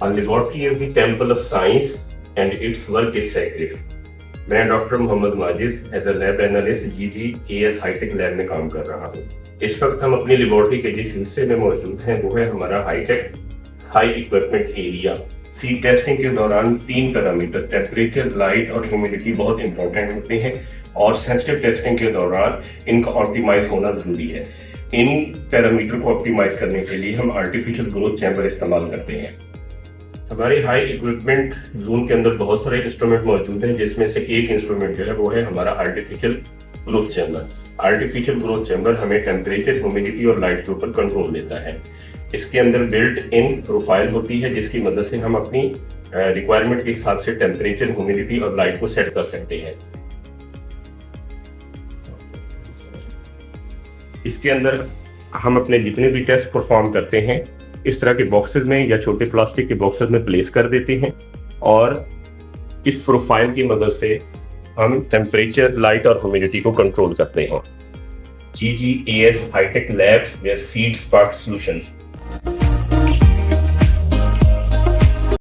A laboratory is the temple of science and its work is sacred. मैं doctor Mohammad Majid as a lab analyst GGAS high tech lab में काम कर रहा हूँ। इस वक्त हम अपनी लेबोरेटरी के जिस हिस्से में मौजूद हैं वो है हमारा high tech high equipment area. Seed testing के दौरान 3 पैरामीटर टेम्परेचर, लाइट और ह्यूमिडिटी बहुत इंपॉर्टेंट होते हैं और सेंसिटिव टेस्टिंग के दौरान इनका ऑप्टिमाइज होना जरूरी है। इन पैरामीटर को ऑप्टिमाइज करने के लिए हम आर्टिफिशियल ग्रोथ चैम्बर इस्तेमाल करते हैं। हमारे हाई इक्विपमेंट जोन के अंदर बहुत सारे इंस्ट्रूमेंट मौजूद हैं, जिसमें से एक इंस्ट्रूमेंट जो है वो है हमारा artificial growth chamber. Artificial growth chamber हमें टेम्परेचर, ह्यूमिडिटी और लाइट के ऊपर कंट्रोल देता है। इसके अंदर बिल्ट इन प्रोफाइल होती है जिसकी मदद से हम अपनी रिक्वायरमेंट के हिसाब से टेम्परेचर, ह्यूमिडिटी और लाइट को सेट कर सकते हैं। इसके अंदर हम अपने जितने भी टेस्ट परफॉर्म करते हैं इस तरह के बॉक्सेस में या छोटे प्लास्टिक के बॉक्सेस में प्लेस कर देते हैं और इस प्रोफाइल की मदद से हम टेम्परेचर, लाइट और ह्यूमिडिटी को कंट्रोल करते हैं। GGAS high tech labs where seed spark solutions